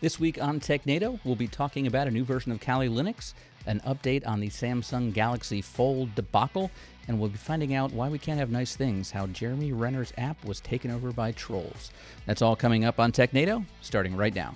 This week on Technado, we'll be talking about a new version of Kali Linux, an update on the Samsung Galaxy Fold debacle, and we'll be finding out why we can't have nice things, how Jeremy Renner's app was taken over by trolls. That's all coming up on Technado, starting right now.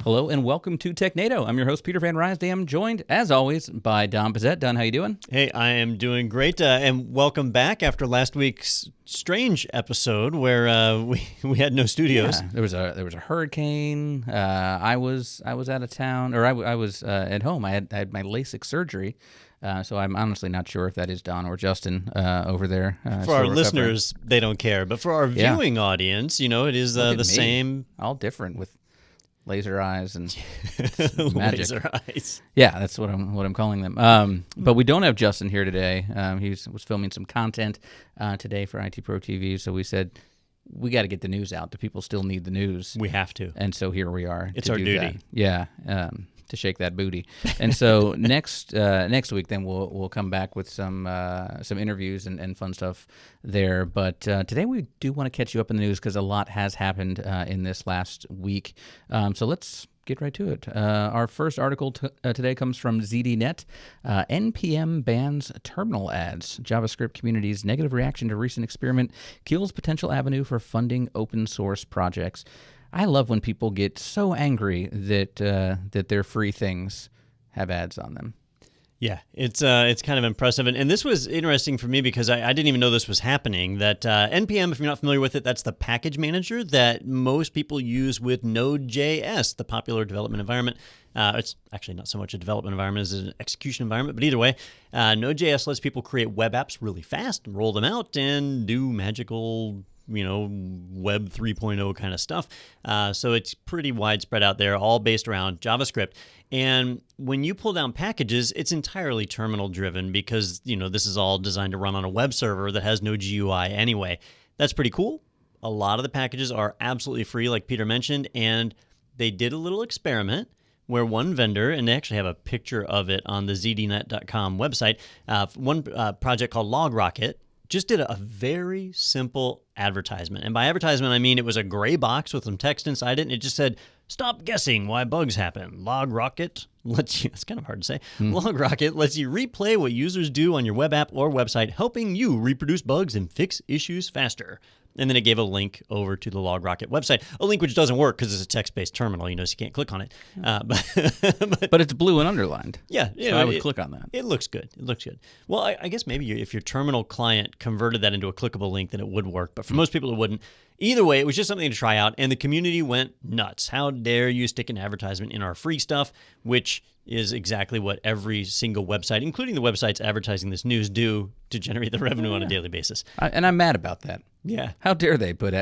Hello and welcome to Technado. I'm your host, Peter Van Rysdam, joined, as always, by Don Pizzette. Don, how you doing? Hey, I am doing great, and welcome back after last week's strange episode where we had no studios. Yeah, there was a hurricane. I was out of town, or I was at home. I had my LASIK surgery. So I'm honestly not sure if that is Don or Justin over there. For our listeners, they don't care. But for our viewing audience, it is the same. All different with laser eyes and magic. Laser eyes. Yeah, that's what I'm calling them. But we don't have Justin here today. He was filming some content today for IT Pro TV, so we said we got to get the news out. The people still need the news. We have to. And so here we are. It's our duty. That. Yeah. To shake that booty. And so next week, then we'll come back with some interviews and fun stuff there. But today we do want to catch you up in the news because a lot has happened in this last week. So let's get right to it. Our first article today comes from ZDNet. NPM Bans Terminal Ads. JavaScript community's negative reaction to recent experiment kills potential avenue for funding open source projects. I love when people get so angry that their free things have ads on them. Yeah, it's kind of impressive. And this was interesting for me because I didn't even know this was happening. That NPM, if you're not familiar with it, that's the package manager that most people use with Node.js, the popular development environment. It's actually not so much a development environment as an execution environment, but either way, Node.js lets people create web apps really fast and roll them out and do magical Web 3.0 kind of stuff. So it's pretty widespread out there, all based around JavaScript. And when you pull down packages, it's entirely terminal driven because, this is all designed to run on a web server that has no GUI anyway. That's pretty cool. A lot of the packages are absolutely free, like Peter mentioned, and they did a little experiment where one vendor, and they actually have a picture of it on the zdnet.com website, one project called LogRocket, just did a very simple advertisement. And by advertisement, I mean it was a gray box with some text inside it, and it just said, "Stop guessing why bugs happen. LogRocket lets you," it's kind of hard to say, LogRocket lets you replay what users do on your web app or website, helping you reproduce bugs and fix issues faster. And then it gave a link over to the LogRocket website, a link which doesn't work because it's a text-based terminal, so you can't click on it. But it's blue and underlined. Yeah. So I would click on that. It looks good. Well, I guess maybe if your terminal client converted that into a clickable link, then it would work. But for most people, it wouldn't. Either way, it was just something to try out, and the community went nuts. How dare you stick an advertisement in our free stuff, which is exactly what every single website, including the websites advertising this news, do to generate the revenue on a daily basis. And I'm mad about that. Yeah. How dare they put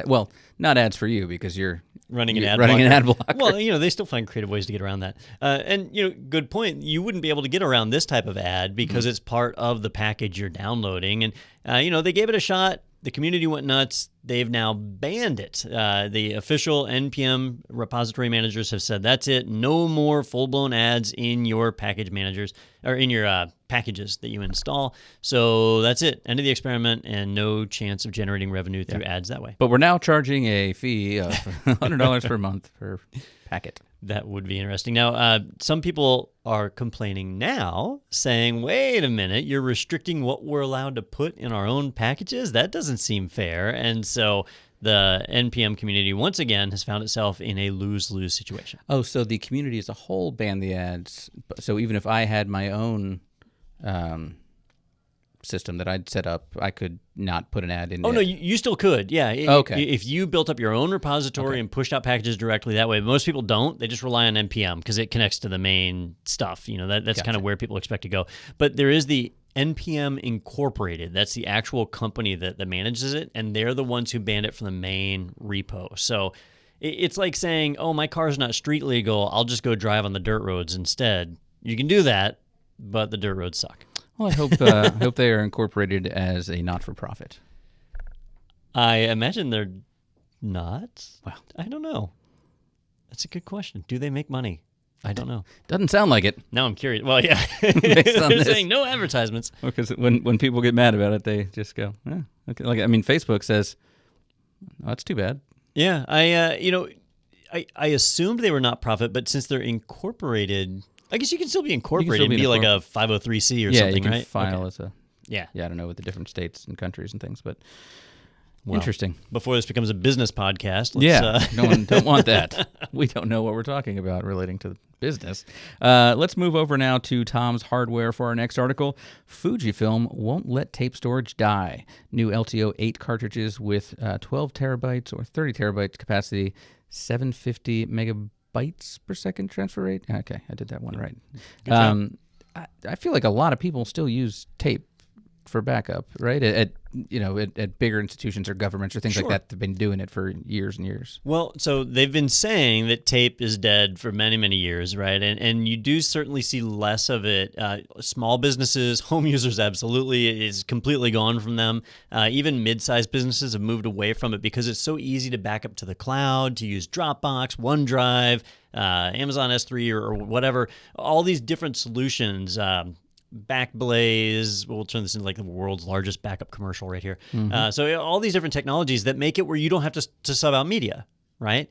not ads for you because you're running an ad blocker. Well, they still find creative ways to get around that. And good point. You wouldn't be able to get around this type of ad because it's part of the package you're downloading. And, they gave it a shot. The community went nuts. They've now banned it. The official NPM repository managers have said, that's it. No more full-blown ads in your package managers or in your packages that you install. So that's it. End of the experiment and no chance of generating revenue through ads that way. But we're now charging a fee of $100 per month per packet. That would be interesting. Now, some people are complaining now, saying, wait a minute, you're restricting what we're allowed to put in our own packages? That doesn't seem fair. And so the NPM community, once again, has found itself in a lose-lose situation. Oh, so the community as a whole banned the ads. So even if I had my own system that I'd set up, I could not put an ad in. Oh, no, you still could. Yeah. Okay. If you built up your own repository and pushed out packages directly that way, most people don't. They just rely on NPM because it connects to the main stuff. That's kind of where people expect to go. But there is the NPM Incorporated. That's the actual company that manages it, and they're the ones who banned it from the main repo. So it's like saying, oh, my car's not street legal. I'll just go drive on the dirt roads instead. You can do that, but the dirt roads suck. Well, I hope they are incorporated as a not-for-profit. I imagine they're not. Well, I don't know. That's a good question. Do they make money? I don't know. Doesn't sound like it. Now I'm curious. Well, yeah. Based on They're this. saying no advertisements. Because when people get mad about it, they just go, okay. Like, I mean, Facebook says, oh, that's too bad. Yeah, I assumed they were not profit, but since they're incorporated, I guess you can still be incorporated and be like a 503c or something, you can right? file as a yeah. I don't know, with the different states and countries and things, but Well, interesting. Before this becomes a business podcast, let's, no one don't want that. We don't know what we're talking about relating to business. Let's move over now to Tom's Hardware for our next article. Fujifilm won't let tape storage die. New LTO 8 cartridges with 12 terabytes or 30 terabytes capacity, 750 megabytes per second transfer rate. Okay, I did that one right. Good job. I feel like a lot of people still use tape for backup, right? At bigger institutions or governments or things like that, they've been doing it for years and years. Well, so they've been saying that tape is dead for many, many years, right? And you do certainly see less of it. Small businesses, home users, absolutely, it is completely gone from them. Even mid-sized businesses have moved away from it because it's so easy to back up to the cloud, to use Dropbox, OneDrive, Amazon S3 or whatever. All these different solutions. Backblaze, we'll turn this into like the world's largest backup commercial right here. So all these different technologies that make it where you don't have to sub out media, right?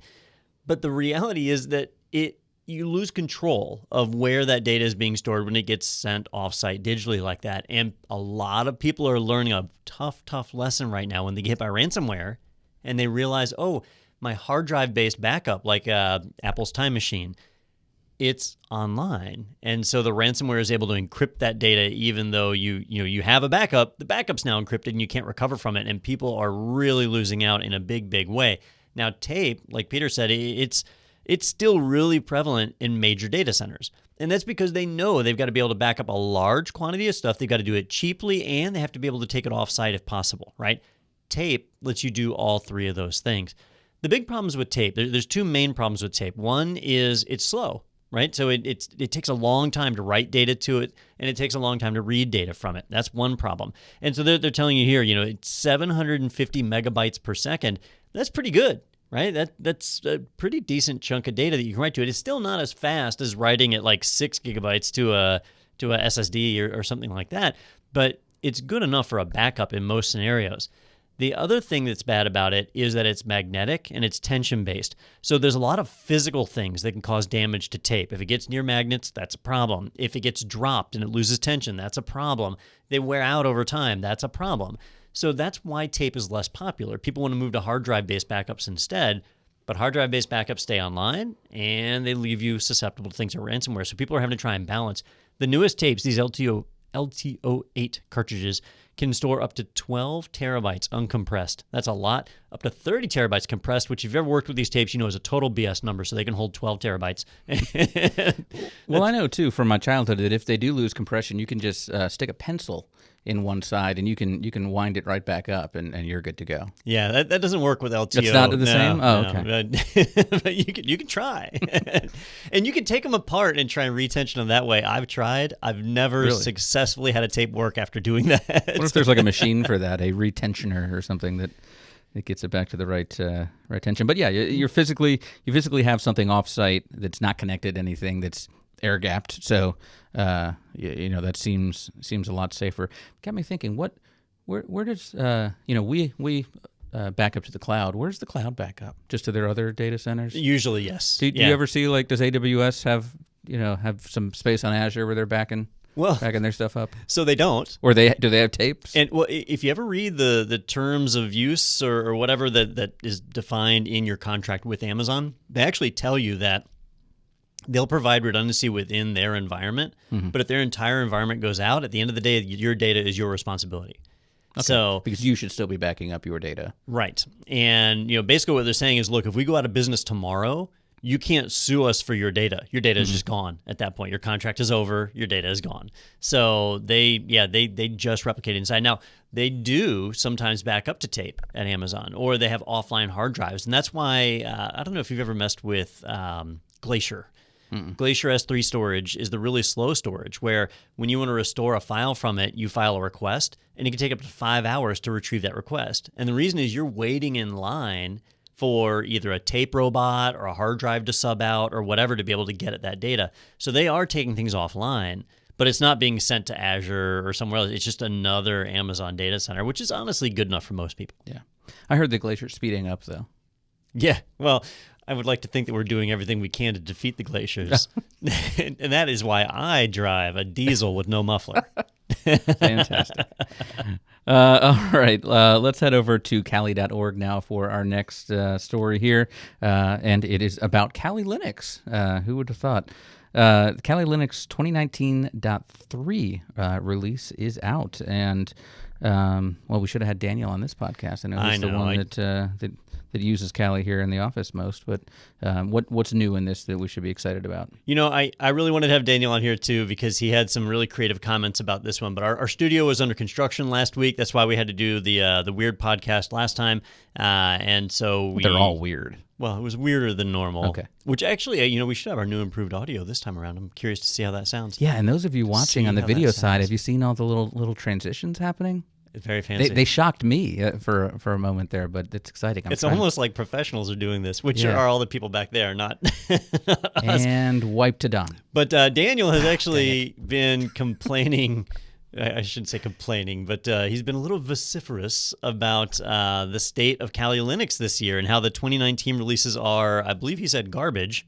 But the reality is that you lose control of where that data is being stored when it gets sent offsite digitally like that. And a lot of people are learning a tough lesson right now when they get hit by ransomware and they realize, oh, my hard drive based backup, like Apple's Time Machine, it's online, and so the ransomware is able to encrypt that data even though you have a backup. The backup's now encrypted and you can't recover from it, and people are really losing out in a big way. Now tape, like Peter said, it's still really prevalent in major data centers, and that's because they know they've got to be able to back up a large quantity of stuff. They've got to do it cheaply, and they have to be able to take it offsite if possible, right? Tape lets you do all three of those things. The big problems with tape, there's two main problems with tape. One is it's slow. Right? So it takes a long time to write data to it, and it takes a long time to read data from it. That's one problem. And so they're telling you here, it's 750 megabytes per second. That's pretty good, right? That's a pretty decent chunk of data that you can write to it. It's still not as fast as writing at like 6 gigabytes to a SSD or something like that, but it's good enough for a backup in most scenarios. The other thing that's bad about it is that it's magnetic and it's tension-based. So there's a lot of physical things that can cause damage to tape. If it gets near magnets, that's a problem. If it gets dropped and it loses tension, that's a problem. They wear out over time, that's a problem. So that's why tape is less popular. People want to move to hard drive-based backups instead, but hard drive-based backups stay online and they leave you susceptible to things like ransomware. So people are having to try and balance. The newest tapes, these LTO 8 cartridges, can store up to 12 terabytes uncompressed. That's a lot. Up to 30 terabytes compressed, which if you've ever worked with these tapes, you know is a total BS number, so they can hold 12 terabytes. Well, I know, too, from my childhood, that if they do lose compression, you can just stick a pencil in one side, and you can wind it right back up, and you're good to go. Yeah, that doesn't work with LTO. It's not the same? Oh, okay. But you can try. And you can take them apart and try and retension them that way. I've tried. I've never successfully had a tape work after doing that. What if there's like a machine for that, a retentioner or something that it gets it back to the right tension? But yeah, you physically have something offsite that's not connected to anything, that's air gapped. So that seems a lot safer. Got me thinking, where does we back up to the cloud? Where's the cloud backup? Just to their other data centers? Usually, yes. Do you ever see, like, does AWS have some space on Azure where they're backing their stuff up? So they don't. Or do they have tapes? And well, if you ever read the terms of use or whatever that is defined in your contract with Amazon, they actually tell you that they'll provide redundancy within their environment, but if their entire environment goes out, at the end of the day, your data is your responsibility. Okay. So because you should still be backing up your data. Right. And basically what they're saying is, look, if we go out of business tomorrow, you can't sue us for your data. Your data is just gone at that point. Your contract is over. Your data is gone. So they just replicate inside. Now, they do sometimes back up to tape at Amazon, or they have offline hard drives. And that's why, I don't know if you've ever messed with Glacier. Glacier S3 storage is the really slow storage where when you want to restore a file from it, you file a request, and it can take up to 5 hours to retrieve that request. And the reason is you're waiting in line for either a tape robot or a hard drive to sub out or whatever to be able to get at that data. So they are taking things offline, but it's not being sent to Azure or somewhere else. It's just another Amazon data center, which is honestly good enough for most people. Yeah. I heard the Glacier's speeding up, though. Yeah, well, I would like to think that we're doing everything we can to defeat the glaciers. And that is why I drive a diesel with no muffler. Fantastic. All right, let's head over to Kali.org now for our next story here. And it is about Kali Linux. Who would have thought? Kali Linux 2019.3 release is out. And, well, we should have had Daniel on this podcast. I know he's the one that uses Kali here in the office most, but what's new in this that we should be excited about? You know, I really wanted to have Daniel on here too because he had some really creative comments about this one, but our studio was under construction last week. That's why we had to do the weird podcast last time, and so they're all weird. Well, it was weirder than normal. Okay. Which actually, you know, we should have our new improved audio this time around. I'm curious to see how that sounds. Yeah, and those of you watching on the video side, have you seen all the little transitions happening? It's very fancy. They shocked me for a moment there, but it's exciting. It's almost like professionals are doing this, which are all the people back there, not us. And wiped to dawn. But Daniel has actually been complaining. I shouldn't say complaining, but he's been a little vociferous about the state of Kali Linux this year and how the 2019 releases are, I believe he said, garbage.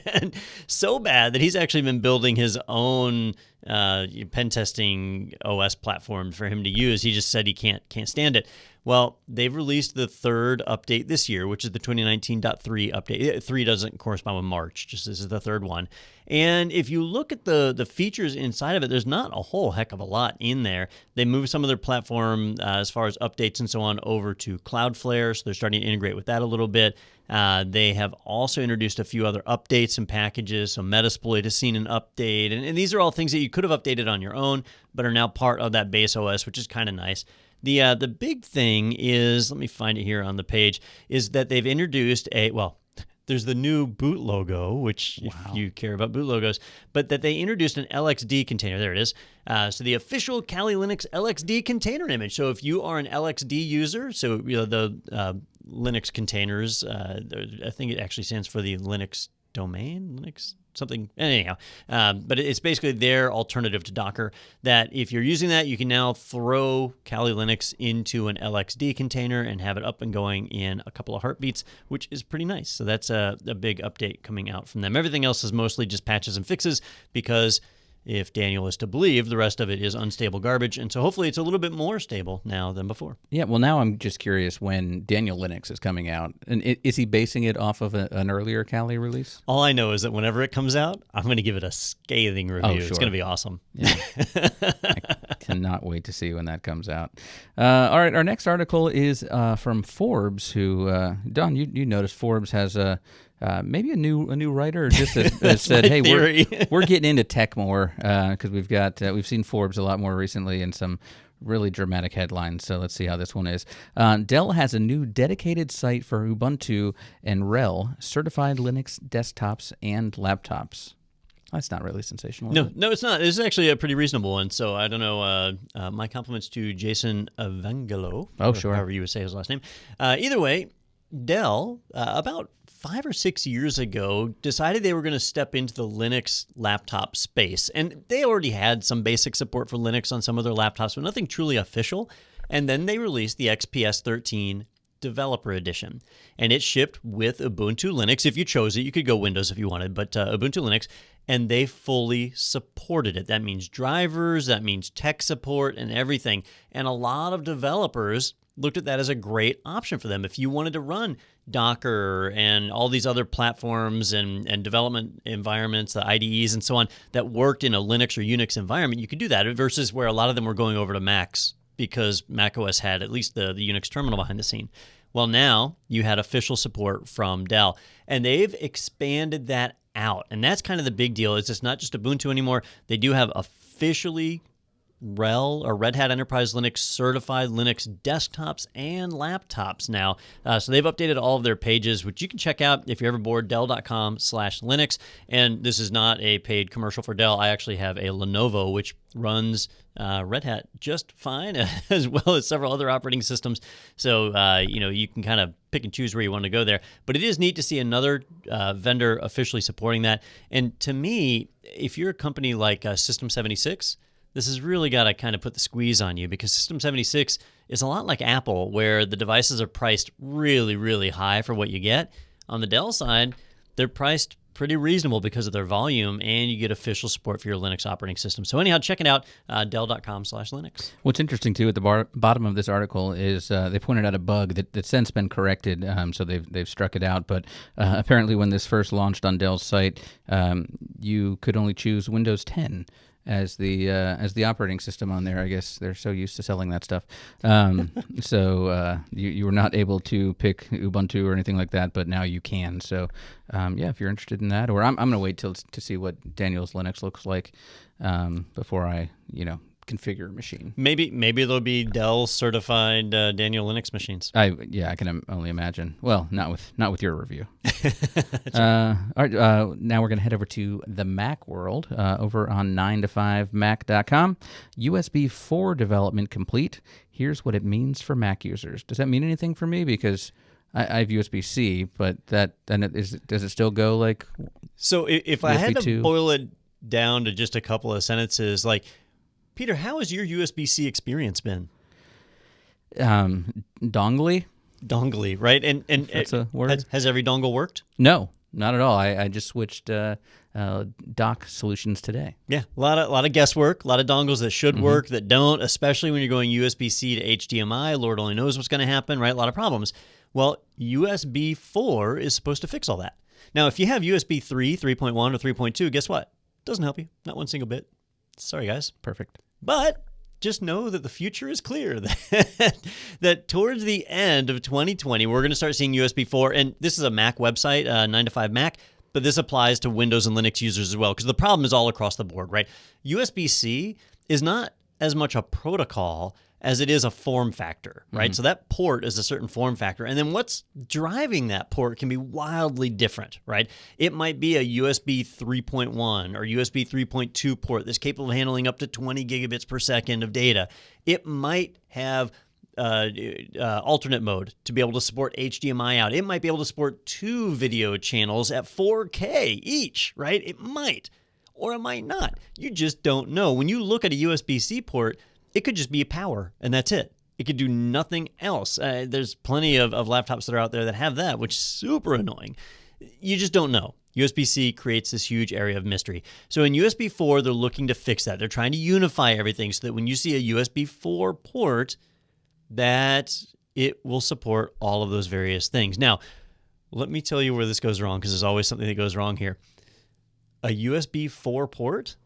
And so bad that he's actually been building his own pen testing OS platform for him to use. He just said he can't stand it. Well, they've released the third update this year, which is the 2019.3 update. 3 doesn't correspond with March, just this is the third one. And if you look at the features inside of it, there's not a whole heck of a lot in there. They moved some of their platform as far as updates and so on over to Cloudflare, so they're starting to integrate with that a little bit. They have also introduced a few other updates and packages. So Metasploit has seen an update, and these are all things that you could have updated on your own, but are now part of that base OS, which is kind of nice. The big thing is, let me find it here on the page, is that they've introduced there's the new boot logo, which if you care about boot logos, but that they introduced an LXD container. There it is. So the official Kali Linux LXD container image. So if you are an LXD user, so the Linux containers, I think it actually stands for the Linux domain, Linux something, anyhow. But it's basically their alternative to Docker, that if you're using that, you can now throw Kali Linux into an LXD container and have it up and going in a couple of heartbeats, which is pretty nice. So that's a big update coming out from them. Everything else is mostly just patches and fixes because if Daniel is to believe, the rest of it is unstable garbage. And so hopefully it's a little bit more stable now than before. Yeah, well, now I'm just curious when Daniel Linux is coming out. And is he basing it off of an earlier Kali release? All I know is that whenever it comes out, I'm going to give it a scathing review. Oh, sure. It's going to be awesome. Yeah. I cannot wait to see when that comes out. All right, our next article is from Forbes, who, Don, you noticed Forbes has maybe a new writer just that said, "Hey, we're getting into tech more because we've seen Forbes a lot more recently and some really dramatic headlines." So let's see how this one is. Dell has a new dedicated site for Ubuntu and RHEL-Certified Linux desktops and laptops. That's not really sensational. No, it's not. This is actually a pretty reasonable one. So I don't know. My compliments to Jason Evangelo. Oh, sure. However you would say his last name. Either way, Dell, about 5 or 6 years ago, decided they were going to step into the Linux laptop space. And they already had some basic support for Linux on some of their laptops, but nothing truly official. And then they released the XPS 13 Developer Edition. And it shipped with Ubuntu Linux. If you chose it, you could go Windows if you wanted, but Ubuntu Linux. And they fully supported it. That means drivers, that means tech support and everything. And a lot of developers looked at that as a great option for them. If you wanted to run Docker and all these other platforms and development environments, the IDEs and so on, that worked in a Linux or Unix environment, you could do that versus where a lot of them were going over to Macs because macOS had at least the Unix terminal behind the scene. Well, now you had official support from Dell, and they've expanded that out. And that's kind of the big deal. It's not just Ubuntu anymore. They do have officially RHEL or Red Hat Enterprise Linux certified Linux desktops and laptops now. So they've updated all of their pages, which you can check out if you're ever bored, dell.com/Linux. And this is not a paid commercial for Dell. I actually have a Lenovo, which runs Red Hat just fine, as well as several other operating systems. So, you can kind of pick and choose where you want to go there. But it is neat to see another vendor officially supporting that. And to me, if you're a company like System 76, this has really got to kind of put the squeeze on you, because System 76 is a lot like Apple, where the devices are priced really, really high for what you get. On the Dell side, they're priced pretty reasonable because of their volume, and you get official support for your Linux operating system. So anyhow, check it out, dell.com/Linux. What's interesting, too, at the bottom of this article is they pointed out a bug that's since been corrected, so they've struck it out. But apparently when this first launched on Dell's site, you could only choose Windows 10 as the operating system on there. I guess they're so used to selling that stuff. So you were not able to pick Ubuntu or anything like that, but now you can. So if you're interested in that, or I'm going to wait to see what Daniel's Linux looks like before I configure a machine. Maybe there'll be Dell certified Daniel Linux machines. I can only imagine. Well, not with your review. All right, now we're going to head over to the Mac world over on 9to5mac.com. USB 4 development complete. Here's what it means for Mac users. Does that mean anything for me? Because I have USB-C, but does it still go like? So if I had to boil it down to just a couple of sentences, like, Peter, how has your USB-C experience been? Dongly, right? And that's a word. Has every dongle worked? No, not at all. I just switched dock solutions today. Yeah, a lot of guesswork, a lot of dongles that should work that don't, especially when you're going USB-C to HDMI. Lord only knows what's going to happen, right? A lot of problems. Well, USB 4 is supposed to fix all that. Now, if you have USB 3, 3.1, or 3.2, guess what? Doesn't help you. Not one single bit. Sorry, guys. Perfect. But just know that the future is clear, that towards the end of 2020, we're going to start seeing USB 4. And this is a Mac website, 9to5Mac, but this applies to Windows and Linux users as well, because the problem is all across the board, right? USB-C is not as much a protocol as it is a form factor, right? So that port is a certain form factor. And then what's driving that port can be wildly different, right? It might be a USB 3.1 or USB 3.2 port that's capable of handling up to 20 gigabits per second of data. It might have alternate mode to be able to support HDMI out. It might be able to support 2 video channels at 4K each, right? It might, or it might not. You just don't know. When you look at a USB-C port, it could just be power, and that's it. It could do nothing else. There's plenty of laptops that are out there that have that, which is super annoying. You just don't know. USB-C creates this huge area of mystery. So in USB 4, they're looking to fix that. They're trying to unify everything so that when you see a USB 4 port, that it will support all of those various things. Now, let me tell you where this goes wrong, because there's always something that goes wrong here. A USB 4 port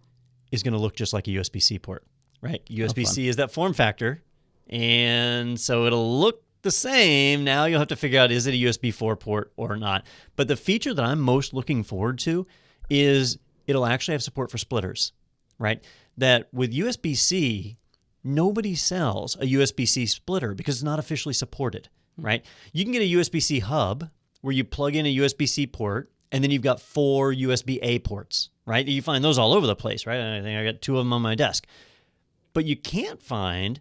is going to look just like a USB-C port. Right, USB-C is that form factor, and so it'll look the same. Now you'll have to figure out, is it a USB 4 port or not? But the feature that I'm most looking forward to is it'll actually have support for splitters, right? That with USB-C, nobody sells a USB-C splitter because it's not officially supported, right? You can get a USB-C hub where you plug in a USB-C port, and then you've got 4 USB-A ports, right? You find those all over the place, right? I think I got 2 of them on my desk. But you can't find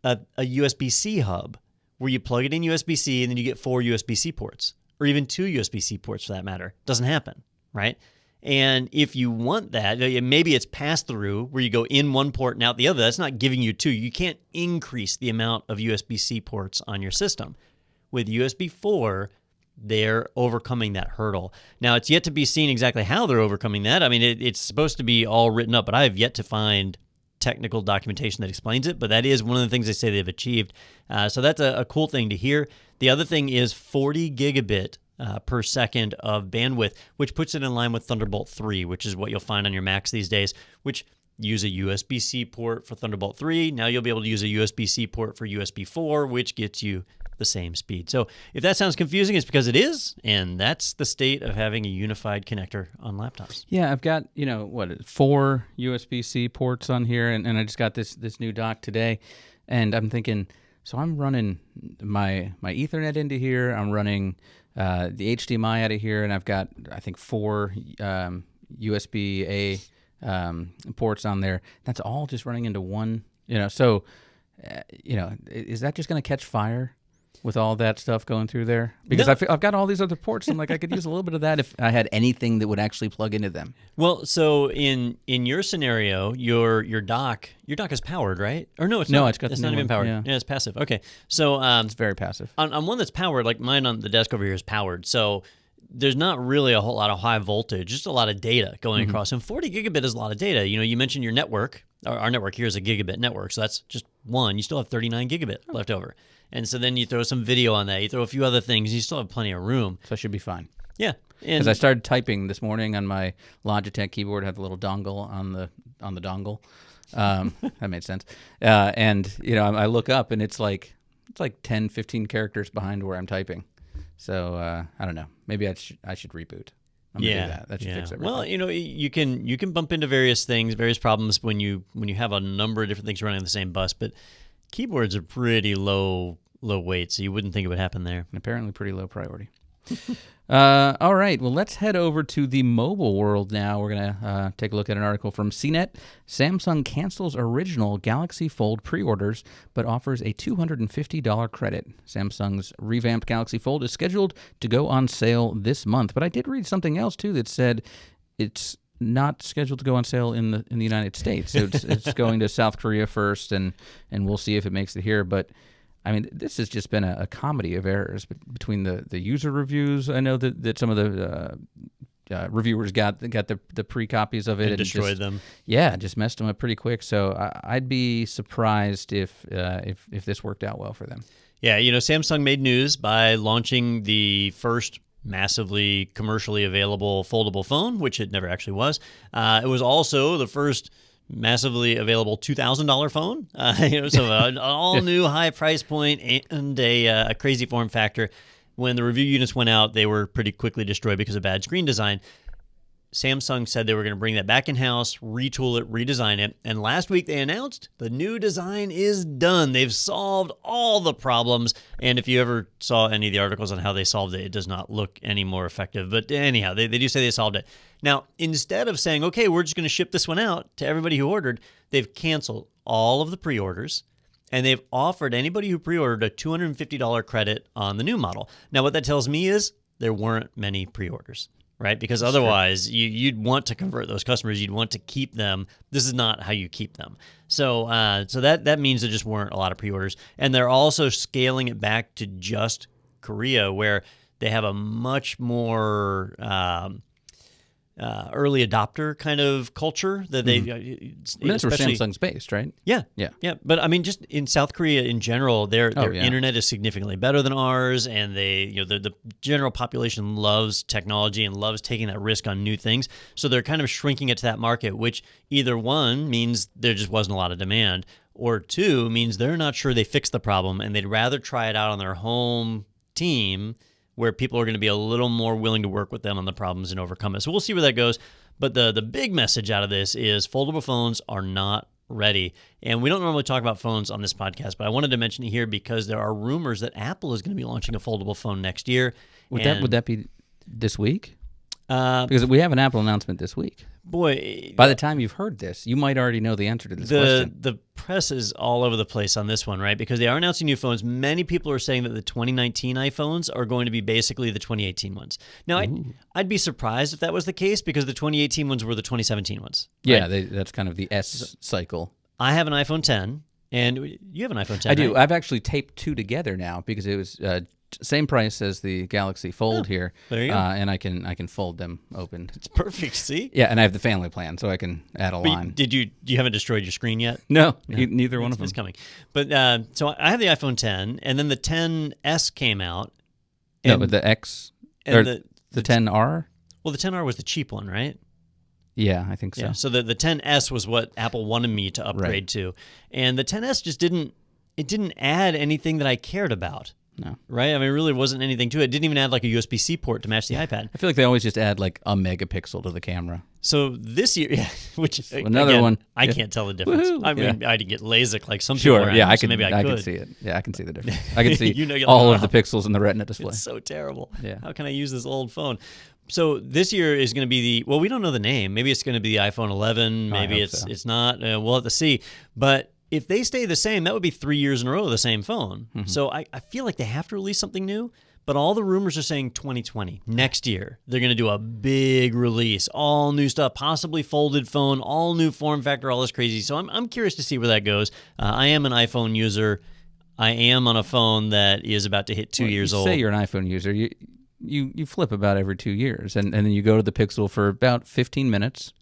a USB-C hub where you plug it in USB-C and then you get 4 USB-C ports, or even 2 USB-C ports for that matter. Doesn't happen, right? And if you want that, maybe it's pass-through where you go in one port and out the other. That's not giving you 2. You can't increase the amount of USB-C ports on your system. With USB 4, they're overcoming that hurdle. Now, it's yet to be seen exactly how they're overcoming that. I mean, it's supposed to be all written up, but I have yet to find technical documentation that explains it, but that is one of the things they say they've achieved. So that's a cool thing to hear. The other thing is 40 gigabit per second of bandwidth, which puts it in line with Thunderbolt 3, which is what you'll find on your Macs these days, which use a USB-C port for Thunderbolt 3. Now you'll be able to use a USB-C port for USB 4, which gets you the same speed. So if that sounds confusing, it's because it is, and that's the state of having a unified connector on laptops. Yeah, I've got 4 USB-C ports on here, and I just got this new dock today, and I'm thinking, so I'm running my Ethernet into here, I'm running the HDMI out of here, and I've got I think 4 USB-A ports on there. That's all just running into one. So is that just going to catch fire with all that stuff going through there? Because No. I've got all these other ports, and like I could use a little bit of that if I had anything that would actually plug into them. Well, so in your scenario, your dock is powered, right? Or no, it's No, not. it's got the it's new not even one, powered. yeah. It's passive. Okay, so It's very passive. on one that's powered, like mine on the desk over here is powered. So there's not really a whole lot of high voltage, just a lot of data going across. And 40 gigabit is a lot of data. You mentioned your network. Our network here is a gigabit network, so that's just one. You still have 39 gigabit left over. And so then you throw some video on that. You throw a few other things. You still have plenty of room. So I should be fine. Yeah. Because I started typing this morning on my Logitech keyboard, had the little dongle on the dongle. That made sense. And I look up and it's like 10, 15 characters behind where I'm typing. So I don't know. Maybe I should reboot. I'm gonna do that. That should fix everything. Well, you can bump into various things, various problems when you have a number of different things running on the same bus. But keyboards are pretty low weight, so you wouldn't think it would happen there. And apparently pretty low priority. All right. Well, let's head over to the mobile world now. We're going to take a look at an article from CNET. Samsung cancels original Galaxy Fold pre-orders, but offers a $250 credit. Samsung's revamped Galaxy Fold is scheduled to go on sale this month. But I did read something else, too, that said it's not scheduled to go on sale in the United States. So it's going to South Korea first, and we'll see if it makes it here. But I mean, this has just been a comedy of errors between the user reviews. I know that some of the reviewers got the pre-copies of it and destroyed them. Yeah, just messed them up pretty quick. So I'd be surprised if this worked out well for them. Yeah, Samsung made news by launching the first massively commercially available foldable phone, which it never actually was. It was also the first massively available $2,000 phone, so an all-new high price point and a crazy form factor. When the review units went out, they were pretty quickly destroyed because of bad screen design. Samsung said they were going to bring that back in-house, retool it, redesign it, and last week they announced the new design is done. They've solved all the problems, and if you ever saw any of the articles on how they solved it, it does not look any more effective. But anyhow, they do say they solved it. Now, instead of saying, okay, we're just going to ship this one out to everybody who ordered, they've canceled all of the pre-orders, and they've offered anybody who pre-ordered a $250 credit on the new model. Now, what that tells me is there weren't many pre-orders. Right? Because otherwise, you'd want to convert those customers. You'd want to keep them. This is not how you keep them. So that means there just weren't a lot of pre-orders. And they're also scaling it back to just Korea, where they have a much more early adopter kind of culture that they. That's where Samsung's based, right? Yeah. Yeah. But I mean, just in South Korea in general, their internet is significantly better than ours, and the general population loves technology and loves taking that risk on new things. So they're kind of shrinking it to that market, which either one means there just wasn't a lot of demand, or two means they're not sure they fixed the problem and they'd rather try it out on their home team, where people are going to be a little more willing to work with them on the problems and overcome it. So we'll see where that goes. But the big message out of this is foldable phones are not ready. And we don't normally talk about phones on this podcast, but I wanted to mention it here because there are rumors that Apple is going to be launching a foldable phone next year. Would that be this week? Because we have an Apple announcement this week. Boy, by the time you've heard this, you might already know the answer to this question. The press is all over the place on this one, right? Because they are announcing new phones. Many people are saying that the 2019 iPhones are going to be basically the 2018 ones. Now, I'd be surprised if that was the case because the 2018 ones were the 2017 ones. Right? Yeah, that's kind of the S cycle. I have an iPhone 10, and you have an iPhone 10. I do. Right? I've actually taped two together now because it was same price as the Galaxy Fold here. There you go. And I can fold them open. It's perfect. See? Yeah, and I have the family plan, so I can add a line. You haven't destroyed your screen yet? No. Neither one of them. It's coming. But so I have the iPhone 10, and then the 10s came out. No, with the X or the 10R. Well, the 10R was the cheap one, right? Yeah, I think so. Yeah. So the 10s was what Apple wanted me to upgrade to, and the 10s just didn't add anything that I cared about. No. Right? I mean, it really wasn't anything to it. It didn't even add like a USB-C port to match the iPad. I feel like they always just add like a megapixel to the camera. So this year, which Another again, one. I can't tell the difference. Woohoo! I mean, I did get LASIK like some people Sure, around, yeah, I so can. maybe I I could. can see it. Yeah, I can see the difference. I can see You know, you're all like, of the pixels in the Retina display. It's so terrible. Yeah. How can I use this old phone? So this year is going to be we don't know the name. Maybe it's going to be the iPhone 11. Maybe it's not. We'll have to see. But if they stay the same, that would be 3 years in a row of the same phone. Mm-hmm. So I feel like they have to release something new. But all the rumors are saying 2020, next year. They're going to do a big release, all new stuff, possibly folded phone, all new form factor, all this crazy. So I'm curious to see where that goes. I am an iPhone user. I am on a phone that is about to hit 2 years old. Say you're an iPhone user. You flip about every 2 years, and then you go to the Pixel for about 15 minutes.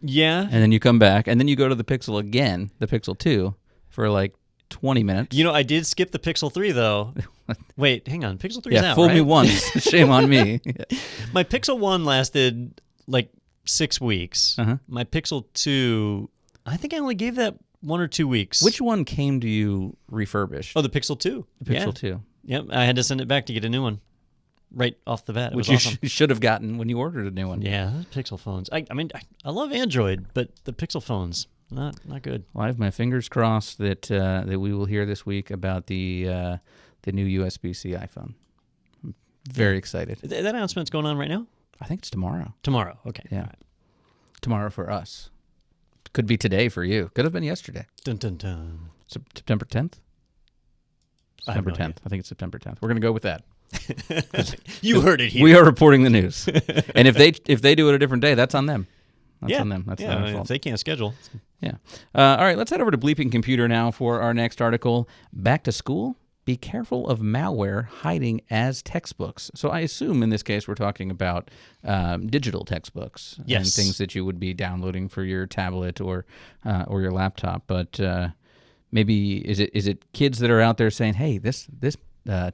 Yeah. And then you come back, and then you go to the Pixel again, the Pixel 2, for like 20 minutes. You know, I did skip the Pixel 3, though. Wait, hang on. Pixel 3 is out, fool right? me once. Shame on me. My Pixel 1 lasted like 6 weeks. Uh-huh. My Pixel 2, I think I only gave that 1 or 2 weeks. Which one came to you refurbished? Oh, the Pixel 2. The Pixel 2. Yep, I had to send it back to get a new one. Right off the bat. It Which was you awesome. should have gotten when you ordered a new one. Yeah, those Pixel phones. I mean, I love Android, but the Pixel phones, not good. Well, I have my fingers crossed that we will hear this week about the new USB-C iPhone. I'm very excited. That announcement's going on right now? I think it's tomorrow. Tomorrow, okay. Yeah. Right. Tomorrow for us. Could be today for you. Could have been yesterday. Dun, dun, dun. September 10th? September 10th. I think it's September 10th. We're going to go with that. You heard it here. We are reporting the news. And if they do it a different day, that's on them. That's on them. That's their fault. If they can't schedule. Yeah. All right, let's head over to Bleeping Computer now for our next article. Back to school? Be careful of malware hiding as textbooks. So I assume in this case we're talking about digital textbooks and things that you would be downloading for your tablet or your laptop. But maybe is it kids that are out there saying, "Hey, this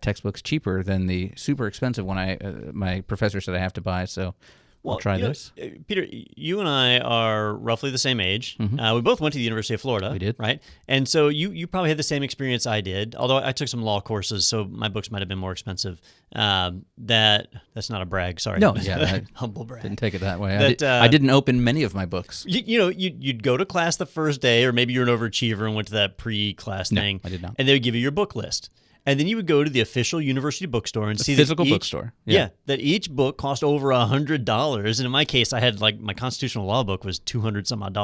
textbook's cheaper than the super expensive one my professor said I have to buy, so I'll try this." Peter, you and I are roughly the same age. Mm-hmm. We both went to the University of Florida. We did. Right? And so you probably had the same experience I did, although I took some law courses, so my books might have been more expensive. That's not a brag, sorry. No, yeah. Humble brag. Didn't take it that way. That, I didn't open many of my books. You'd go to class the first day, or maybe you're an overachiever and went to that pre-class thing. I did not. And they would give you your book list. And then you would go to the official university bookstore and see physical that bookstore. Yeah, that each book cost over $100. And in my case, I had like my constitutional law book was $200 some odd.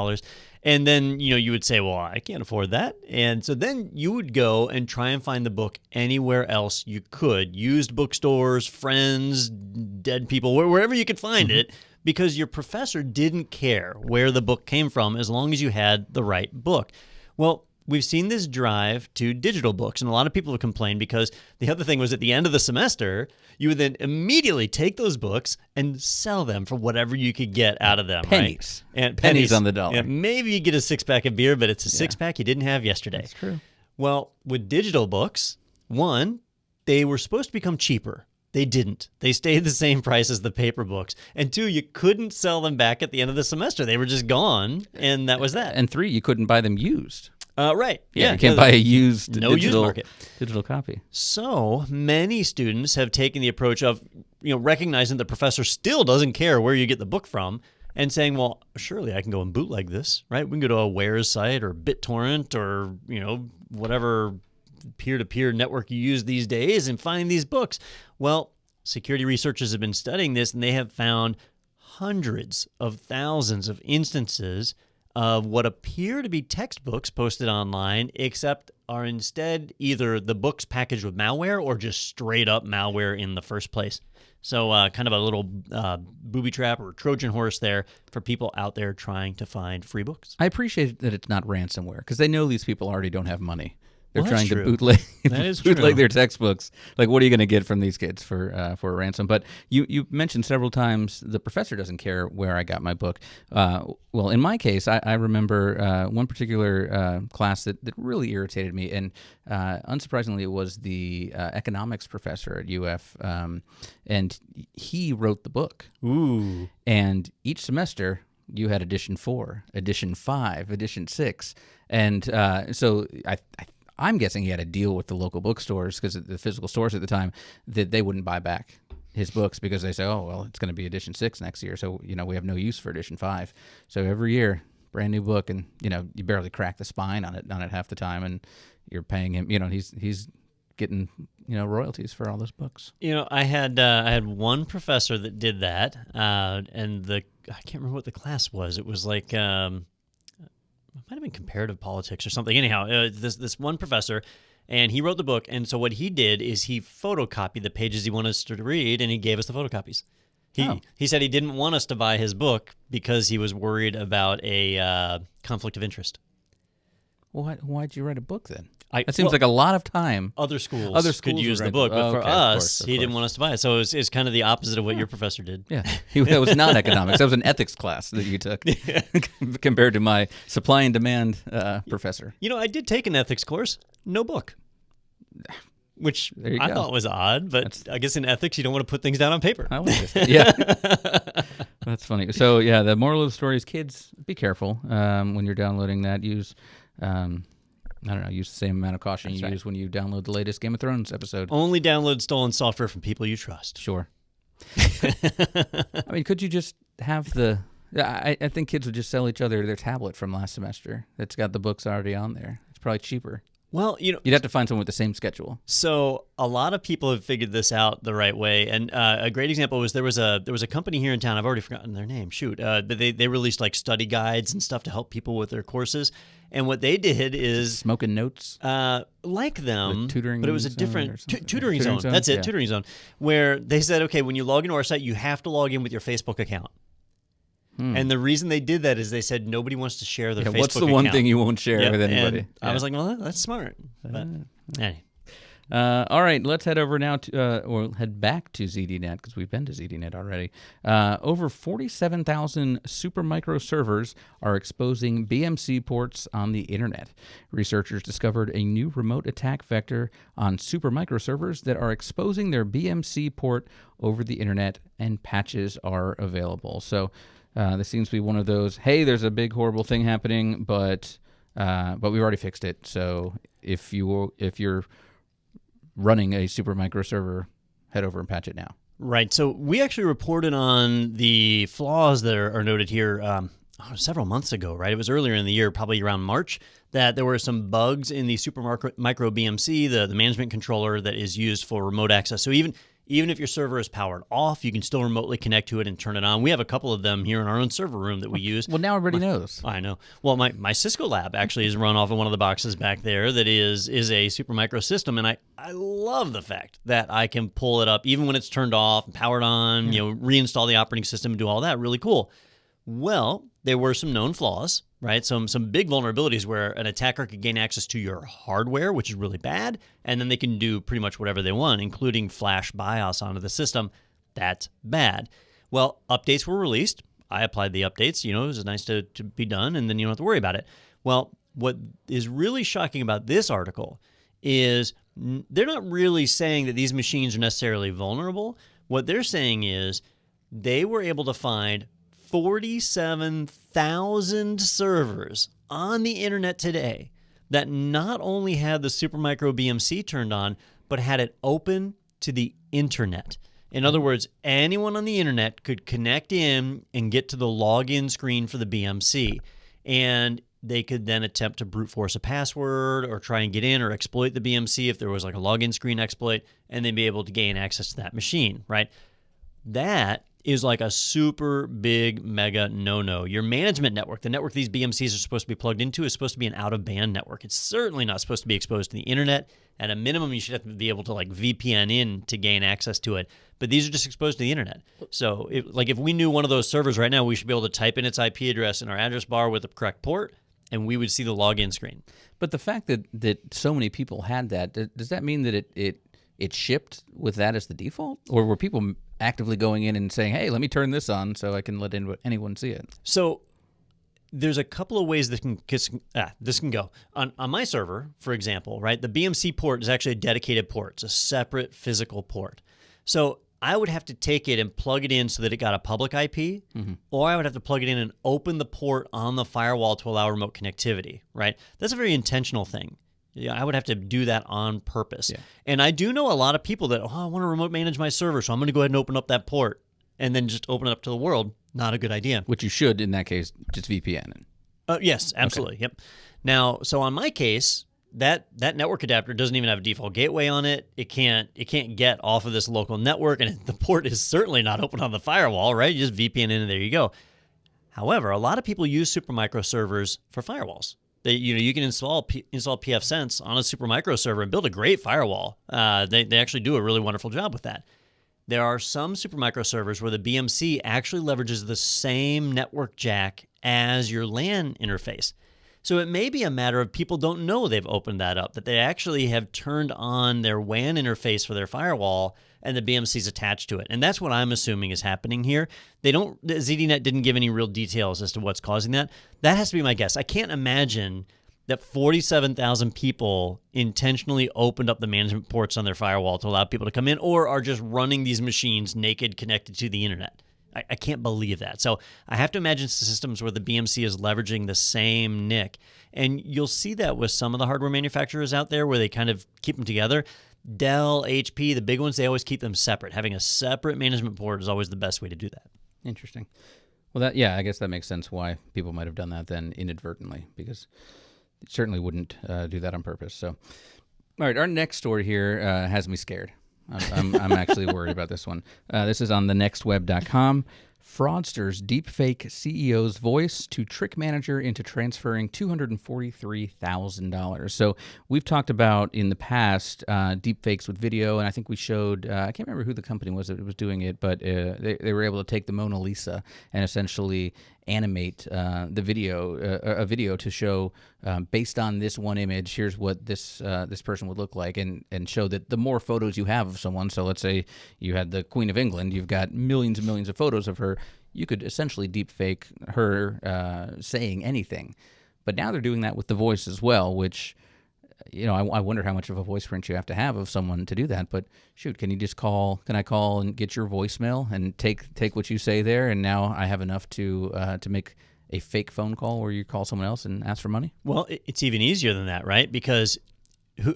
And then you would say, well, I can't afford that. And so then you would go and try and find the book anywhere else you could, used bookstores, friends, dead people, wherever you could find it, because your professor didn't care where the book came from as long as you had the right book. Well, we've seen this drive to digital books, and a lot of people have complained because the other thing was at the end of the semester, you would then immediately take those books and sell them for whatever you could get out of them. Pennies. Right? And pennies on the dollar. Yeah, maybe you get a six-pack of beer, but it's a six-pack you didn't have yesterday. That's true. Well, with digital books, one, they were supposed to become cheaper. They didn't. They stayed the same price as the paper books. And two, you couldn't sell them back at the end of the semester. They were just gone, and that was that. And three, you couldn't buy them used. Right. Yeah. You can't buy a used used market. Digital copy. So many students have taken the approach of, recognizing the professor still doesn't care where you get the book from and saying, well, surely I can go and bootleg this, right? We can go to a Wares site or BitTorrent or, whatever peer-to-peer network you use these days and find these books. Well, security researchers have been studying this, and they have found hundreds of thousands of instances of what appear to be textbooks posted online, except are instead either the books packaged with malware or just straight up malware in the first place. So kind of a little booby trap or Trojan horse there for people out there trying to find free books. I appreciate that it's not ransomware, because they know these people already don't have money. They're Well, trying to bootleg true. their textbooks. Like, what are you going to get from these kids for a ransom? But you mentioned several times the professor doesn't care where I got my book. Well, in my case, I remember one particular class that really irritated me, and unsurprisingly, it was the economics professor at UF, and he wrote the book. Ooh. And each semester, you had edition 4, edition 5, edition 6, and so I'm guessing he had a deal with the local bookstores, because the physical stores at the time, that they wouldn't buy back his books because they say, oh, well, it's going to be edition 6 next year, so we have no use for edition 5. So every year, brand new book, and you barely crack the spine on it half the time, and you're paying him. He's getting royalties for all those books. I had one professor that did that, and I can't remember what the class was. It was like it might have been comparative politics or something. Anyhow, this one professor. And he wrote the book, and so what he did is he photocopied the pages he wanted us to read, and he gave us the photocopies. He said he didn't want us to buy his book because he was worried about a conflict of interest. Well, why'd you write a book then? That seems like a lot of time. Other schools could use the book, but for us, he didn't want us to buy it. So it's kind of the opposite of what your professor did. Yeah, that was not economics. That was an ethics class that you took compared to my supply and demand professor. I did take an ethics course, no book, which I thought was odd, but I guess in ethics, you don't want to put things down on paper. I like this. Yeah. That's funny. So, yeah, the moral of the story is, kids, be careful when you're downloading that. Use the same amount of caution you use when you download the latest Game of Thrones episode. Only download stolen software from people you trust. Sure. I mean, could you just have I think kids would just sell each other their tablet from last semester that's got the books already on there. It's probably cheaper. Well, you'd have to find someone with the same schedule. So a lot of people have figured this out the right way, and a great example was there was a company here in town. I've already forgotten their name. Shoot, but they released like study guides and stuff to help people with their courses. And what they did is Smoking Notes, like them, tutoring, but it was a different tutoring zone. That's it, tutoring zone, where they said, okay, when you log into our site, you have to log in with your Facebook account. And the reason they did that is they said nobody wants to share their Facebook account. What's the one thing you won't share with anybody? I was like, well, that's smart. But anyway. All right, let's head over now or head back to ZDNet, because we've been to ZDNet already. Over 47,000 Supermicro servers are exposing BMC ports on the internet. Researchers discovered a new remote attack vector on Supermicro servers that are exposing their BMC port over the internet, and patches are available. So this seems to be one of those, hey, there's a big horrible thing happening, but we've already fixed it. So if you're running a Supermicro server, head over and patch it now. Right. So we actually reported on the flaws that are noted here several months ago, right? It was earlier in the year, probably around March, that there were some bugs in the Supermicro BMC, the management controller that is used for remote access. So even if your server is powered off, you can still remotely connect to it and turn it on. We have a couple of them here in our own server room that we use. Well, now everybody knows. I know. Well, my Cisco lab actually is run off of one of the boxes back there that is a Supermicro system, and I love the fact that I can pull it up even when it's turned off and powered on, reinstall the operating system and do all that. Really cool. Well, there were some known flaws, right? Some big vulnerabilities where an attacker could gain access to your hardware, which is really bad, and then they can do pretty much whatever they want, including flash BIOS onto the system. That's bad. Well, updates were released. I applied the updates. It was nice to be done, and then you don't have to worry about it. Well, what is really shocking about this article is they're not really saying that these machines are necessarily vulnerable. What they're saying is they were able to find 47,000 servers on the internet today that not only had the Supermicro BMC turned on, but had it open to the internet. In other words, anyone on the internet could connect in and get to the login screen for the BMC. And they could then attempt to brute force a password or try and get in or exploit the BMC if there was like a login screen exploit, and then be able to gain access to that machine, right? That is like a super big mega no-no. Your management network, the network these BMCs are supposed to be plugged into, is supposed to be an out-of-band network. It's certainly not supposed to be exposed to the internet. At a minimum, you should have to be able to like VPN in to gain access to it. But these are just exposed to the internet. So if we knew one of those servers right now, we should be able to type in its IP address in our address bar with the correct port, and we would see the login screen. But the fact that so many people had that, does that mean that it shipped with that as the default? Or were people actively going in and saying, hey, let me turn this on so I can let anyone see it? So there's a couple of ways this can go. On my server, for example, right, the BMC port is actually a dedicated port. It's a separate physical port. So I would have to take it and plug it in so that it got a public IP, or I would have to plug it in and open the port on the firewall to allow remote connectivity, right? That's a very intentional thing. Yeah, I would have to do that on purpose. Yeah. And I do know a lot of people that, I want to remote manage my server, so I'm going to go ahead and open up that port and then just open it up to the world. Not a good idea. Which you should, in that case, just VPN. Yes, absolutely. Okay. Yep. Now, so on my case, that network adapter doesn't even have a default gateway on it. It can't get off of this local network, and the port is certainly not open on the firewall, right? You just VPN in and there you go. However, a lot of people use Supermicro servers for firewalls. You can install pfSense on a Supermicro server and build a great firewall. They actually do a really wonderful job with that. There are some Supermicro servers where the BMC actually leverages the same network jack as your LAN interface. So it may be a matter of people don't know they've opened that up, that they actually have turned on their WAN interface for their firewall and the BMC is attached to it. And that's what I'm assuming is happening here. ZDNet didn't give any real details as to what's causing that. That has to be my guess. I can't imagine that 47,000 people intentionally opened up the management ports on their firewall to allow people to come in, or are just running these machines naked connected to the internet. I can't believe that. So I have to imagine systems where the BMC is leveraging the same NIC. And you'll see that with some of the hardware manufacturers out there where they kind of keep them together. Dell, HP, the big ones, they always keep them separate. Having a separate management port is always the best way to do that. Interesting. Well, I guess that makes sense why people might have done that then inadvertently, because it certainly wouldn't do that on purpose. So, all right, our next story here has me scared. I'm actually worried about this one. This is on thenextweb.com. Fraudsters deepfake CEO's voice to trick manager into transferring $243,000. So we've talked about in the past deepfakes with video, and I think we showed, I can't remember who the company was that was doing it, but they were able to take the Mona Lisa and essentially animate the video, a video to show based on this one image, here's what this person would look like, and show that the more photos you have of someone, so let's say you had the Queen of England, you've got millions and millions of photos of her, you could essentially deepfake her saying anything. But now they're doing that with the voice as well, which, I wonder how much of a voice print you have to have of someone to do that. But shoot, can I call and get your voicemail and take what you say there, and now I have enough to make a fake phone call where you call someone else and ask for money? Well, it's even easier than that, right? Because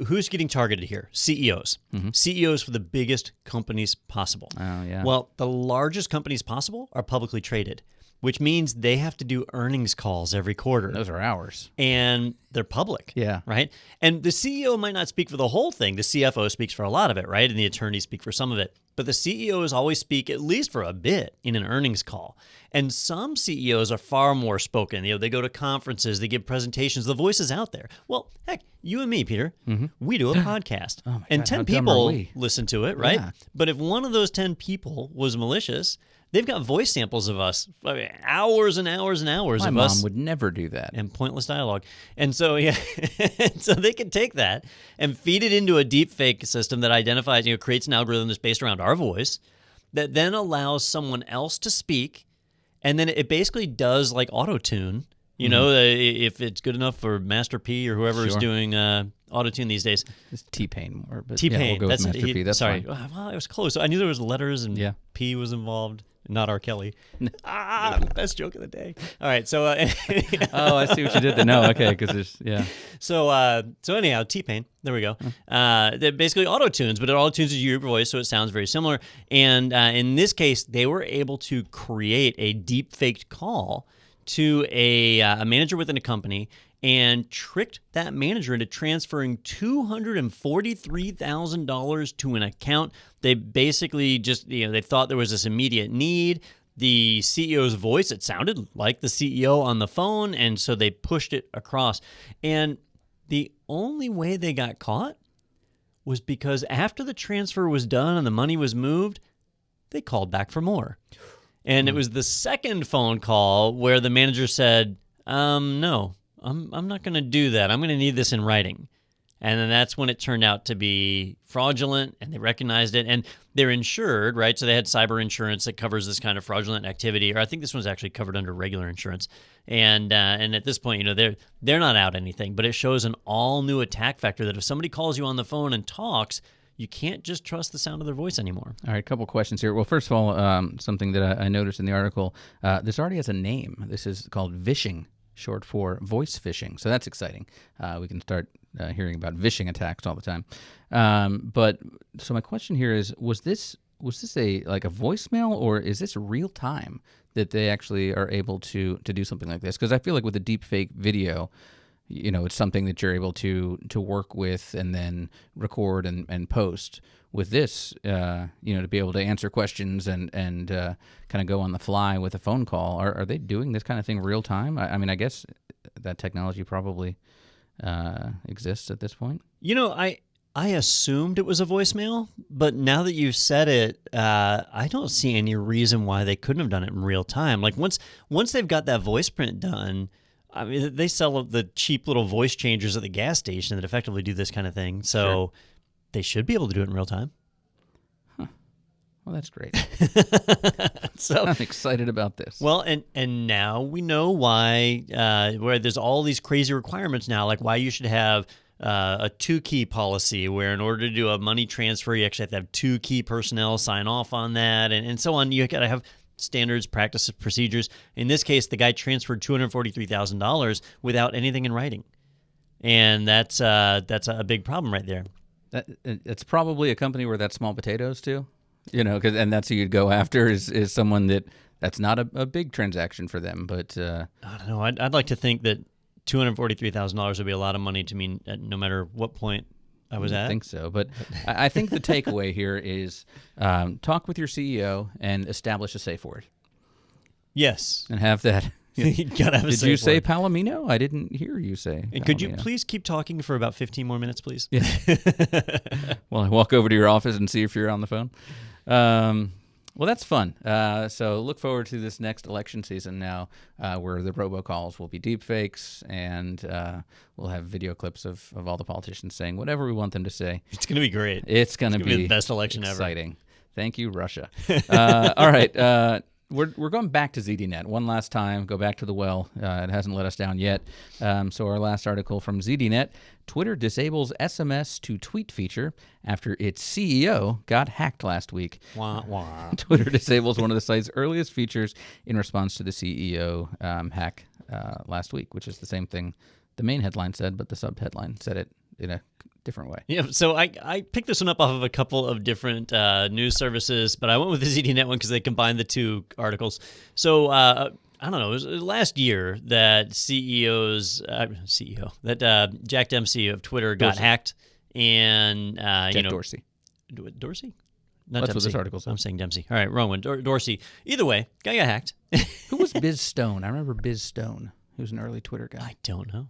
who's getting targeted here? CEOs. Mm-hmm. CEOs for the biggest companies possible. Oh, yeah. Well, the largest companies possible are publicly traded, which means they have to do earnings calls every quarter. Those are ours. And they're public. Yeah. Right? And the CEO might not speak for the whole thing. The CFO speaks for a lot of it, right? And the attorneys speak for some of it. But the CEOs always speak at least for a bit in an earnings call. And some CEOs are far more spoken. They go to conferences, they give presentations. The voice is out there. Well, heck, you and me, Peter, we do a podcast. Oh my and God, 10 people listen to it, right? Yeah. But if one of those 10 people was malicious, they've got voice samples of us, hours and hours and hours of us. My mom would never do that. And pointless dialogue. And so, so they can take that and feed it into a deepfake system that identifies, creates an algorithm that's based around our voice that then allows someone else to speak. And then it basically does like auto-tune, if it's good enough for Master P or whoever is doing auto-tune these days. It's T-Pain more, but T-Pain. We'll go with Master P. That's sorry. fine. Well, it was close. I knew there was letters and P was involved. Not R. Kelly. Best joke of the day. All right, so oh, I see what you did there. No, okay, because there's So anyhow, T-Pain. There we go. That basically auto-tunes, but it auto-tunes your voice, so it sounds very similar. And in this case, they were able to create a deep-faked call to a manager within a company and tricked that manager into transferring $243,000 to an account. They basically just, they thought there was this immediate need. The CEO's voice, it sounded like the CEO on the phone, and so they pushed it across. And the only way they got caught was because after the transfer was done and the money was moved, they called back for more. And it was the second phone call where the manager said, no, I'm not going to do that. I'm going to need this in writing. And then that's when it turned out to be fraudulent, and they recognized it. And they're insured, right? So they had cyber insurance that covers this kind of fraudulent activity. Or I think this one's actually covered under regular insurance. And at this point, they're not out anything. But it shows an all-new attack vector that if somebody calls you on the phone and talks, you can't just trust the sound of their voice anymore. All right, a couple questions here. Well, first of all, something that I noticed in the article, this already has a name. This is called vishing. short for voice phishing. So that's exciting. We can start hearing about phishing attacks all the time. But so my question here is: was this a voicemail, or is this real time that they actually are able to do something like this? Because I feel like with a deepfake video, it's something that you're able to work with and then record and post. With this, to be able to answer questions and kind of go on the fly with a phone call, are they doing this kind of thing real time? I mean, I guess that technology probably exists at this point. I assumed it was a voicemail, but now that you've said it, I don't see any reason why they couldn't have done it in real time. Like once they've got that voice print done, I mean, they sell the cheap little voice changers at the gas station that effectively do this kind of thing. So. Sure. They should be able to do it in real time. Huh. Well, that's great. So I'm excited about this. Well, and now we know why, where there's all these crazy requirements now, like why you should have a 2-key policy where in order to do a money transfer, you actually have to have 2-key personnel sign off on that and so on. You got to have standards, practices, procedures. In this case, the guy transferred $243,000 without anything in writing. And that's a big problem right there. It's probably a company where that's small potatoes too, and that's who you'd go after is someone that's not a big transaction for them. But I don't know. I'd like to think that $243,000 would be a lot of money to me, no matter what point I was at. I think so, but I think the takeaway here is talk with your CEO and establish a safe word. Yes, and have that. You gotta have a Did you say word. Palomino? I didn't hear you say. And could you please keep talking for about 15 more minutes, please? Yeah. Well, I walk over to your office and see if you're on the phone. Well, that's fun. So look forward to this next election season now, where the robocalls will be deepfakes, and we'll have video clips of all the politicians saying whatever we want them to say. It's going to be great. It's going to be the best election exciting. Ever. Thank you, Russia. All right. We're going back to ZDNet one last time. Go back to the well. It hasn't let us down yet. So our last article from ZDNet: Twitter disables SMS to tweet feature after its CEO got hacked last week. Wah, wah. Twitter disables one of the site's earliest features in response to the CEO hack last week, which is the same thing the main headline said, but the sub-headline said it in a different way. Yeah, so I picked this one up off of a couple of different news services, but I went with the ZDNet one because they combined the two articles. So I don't know, it was last year that Jack Dempsey of Twitter got hacked, and Dorsey. Dorsey? Not That's Dempsey. What this article says. I'm saying Dempsey. All right, wrong one. Dorsey. Either way, guy got hacked. Who was Biz Stone? I remember Biz Stone. He was an early Twitter guy. I don't know.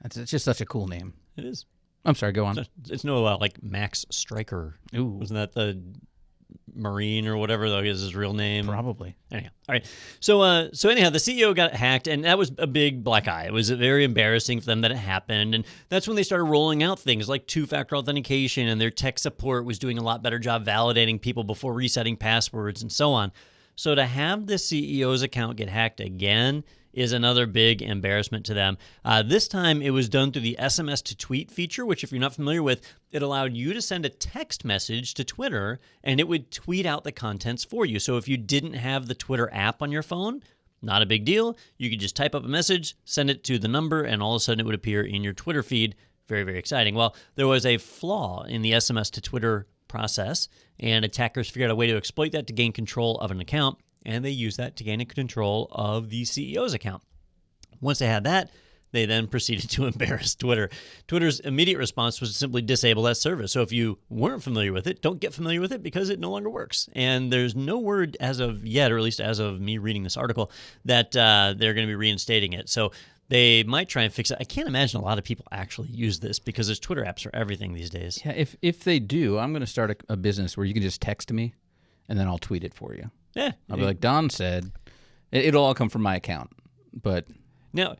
It's just such a cool name. It is. I'm sorry, go on. It's no like Max Stryker. Ooh. Wasn't that the Marine or whatever that is his real name? Probably. Anyhow, all right. So anyhow, the CEO got hacked, and that was a big black eye. It was very embarrassing for them that it happened, and that's when they started rolling out things like two-factor authentication, and their tech support was doing a lot better job validating people before resetting passwords and so on. So to have the CEO's account get hacked again is another big embarrassment to them. This time it was done through the SMS to tweet feature, which if you're not familiar with, it allowed you to send a text message to Twitter and it would tweet out the contents for you. So if you didn't have the Twitter app on your phone, not a big deal. You could just type up a message, send it to the number, and all of a sudden it would appear in your Twitter feed. Very, very exciting. Well, there was a flaw in the SMS to Twitter process, and attackers figured out a way to exploit that to gain control of an account, and they used that to gain control of the CEO's account. Once they had that, they then proceeded to embarrass Twitter. Twitter's immediate response was to simply disable that service. So if you weren't familiar with it, don't get familiar with it because it no longer works. And there's no word as of yet, or at least as of me reading this article, that they're going to be reinstating it. So they might try and fix it. I can't imagine a lot of people actually use this because there's Twitter apps for everything these days. Yeah, if they do, I'm going to start a business where you can just text me, and then I'll tweet it for you. Yeah. I'll be like, Don said, it'll all come from my account. But now,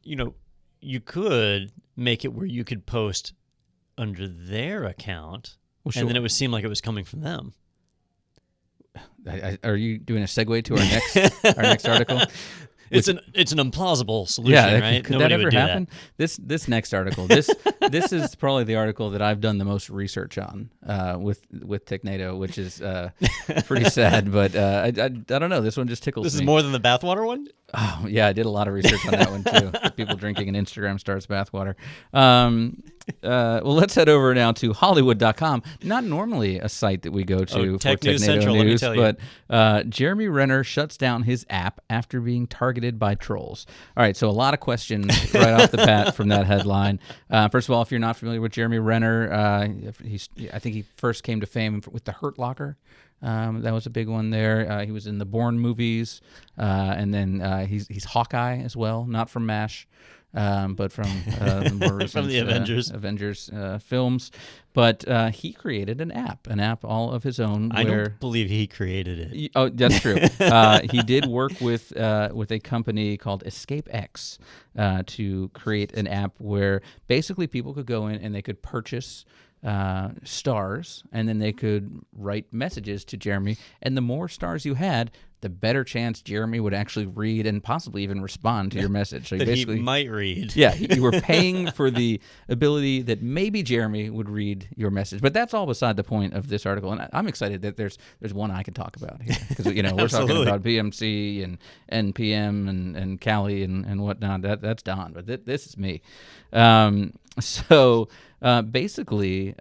you could make it where you could post under their account, and then it would seem like it was coming from them. Are you doing a segue to our next article? It's an implausible solution, right? Could that ever happen? This next article, this is probably the article that I've done the most research on with Technado, which is pretty sad. But I don't know. This one just tickles me. This is more than the bathwater one? Oh, yeah, I did a lot of research on that one, too. People drinking an Instagram stars bathwater. Well, let's head over now to Hollywood.com. Not normally a site that we go to for Tech News Technado Central, let me news, tell you. but Jeremy Renner shuts down his app after being targeted by trolls. All right, so a lot of questions right off the bat from that headline. First of all, if you're not familiar with Jeremy Renner, I think he first came to fame with the Hurt Locker. That was a big one there. He was in the Bourne movies, and then he's Hawkeye as well, not from MASH, but from the more recent From the Avengers films. But he created an app all of his own. I don't believe he created it. Oh, that's true. He did work with a company called EscapeX to create an app where basically people could go in and they could purchase stars, and then they could write messages to Jeremy, and the more stars you had, the better chance Jeremy would actually read and possibly even respond to your message. So That basically, he might read. yeah, you were paying for the ability that maybe Jeremy would read your message. But that's all beside the point of this article, and I'm excited that there's one I can talk about here, because we're talking about BMC and NPM and Kali and whatnot. That's Don, but this is me. Basically,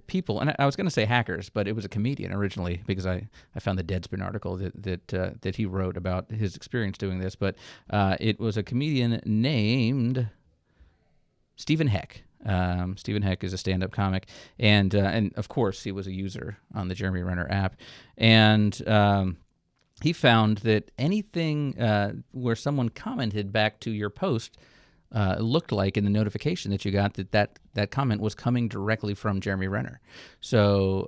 people, and I was going to say hackers, but it was a comedian originally, because I found the Deadspin article that he wrote about his experience doing this, but it was a comedian named Stephen Heck. Stephen Heck is a stand-up comic, and of course he was a user on the Jeremy Renner app, and he found that anything where someone commented back to your post looked like in the notification that you got that comment was coming directly from Jeremy Renner. So,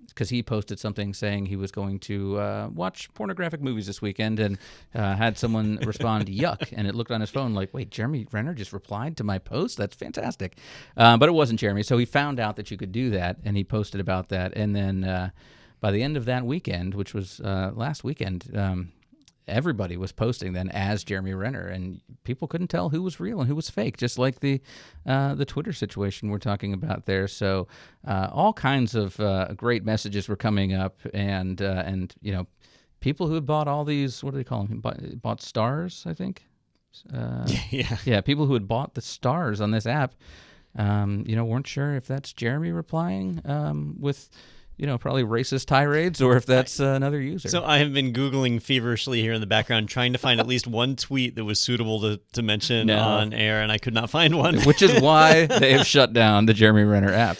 because he posted something saying he was going to watch pornographic movies this weekend, and had someone respond, yuck, and it looked on his phone like, wait, Jeremy Renner just replied to my post? That's fantastic. But it wasn't Jeremy, so he found out that you could do that, and he posted about that, and then by the end of that weekend, which was last weekend, everybody was posting then as Jeremy Renner, and people couldn't tell who was real and who was fake, just like the Twitter situation we're talking about there. So all kinds of great messages were coming up, and people who had bought all these, what do they call them? Bought stars, I think. Yeah, people who had bought the stars on this app, weren't sure if that's Jeremy replying with, probably racist tirades, or if that's another user. So I have been Googling feverishly here in the background, trying to find at least one tweet that was suitable to mention on air, and I could not find one. Which is why they have shut down the Jeremy Renner app.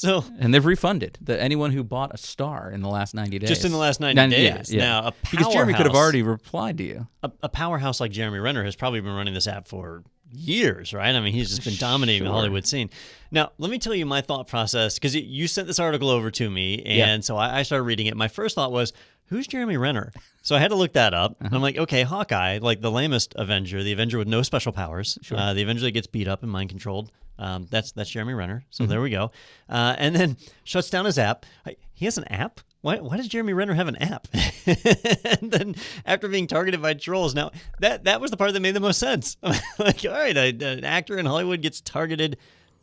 And they've refunded anyone who bought a star in the last 90 days. Just in the last 90 days. Yeah. Now, because Jeremy could have already replied to you. A powerhouse like Jeremy Renner has probably been running this app for years, right? I mean, he's just been dominating the Hollywood scene. Now, let me tell you my thought process, because you sent this article over to me, and so I started reading it. My first thought was, who's Jeremy Renner? So I had to look that up. And I'm like, okay, Hawkeye, like the lamest Avenger, the Avenger with no special powers, the Avenger that gets beat up and mind-controlled. That's Jeremy Renner. So there we go. And then shuts down his app. He has an app? Why does Jeremy Renner have an app? And then after being targeted by trolls, now that was the part that made the most sense. Like, all right, an actor in Hollywood gets targeted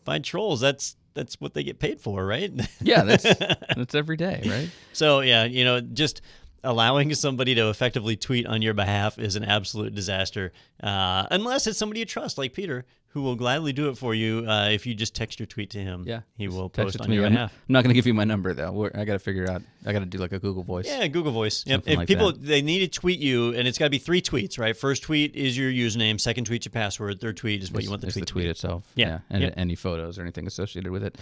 by trolls. That's what they get paid for, right? Yeah, that's every day, right? So yeah, just allowing somebody to effectively tweet on your behalf is an absolute disaster, unless it's somebody you trust, like Peter, who will gladly do it for you if you just text your tweet to him. Yeah, he will text post on your behalf. I'm not going to give you my number, though. I got to figure out. I got to do like a Google Voice. Yeah, Google Voice. Yep. Something If like people, that. they need to tweet you, and it's got to be 3 tweets, right? First tweet is your username. Second tweet's your password. Third tweet is what you want the tweet to be. Itself. Yeah. And any photos or anything associated with it.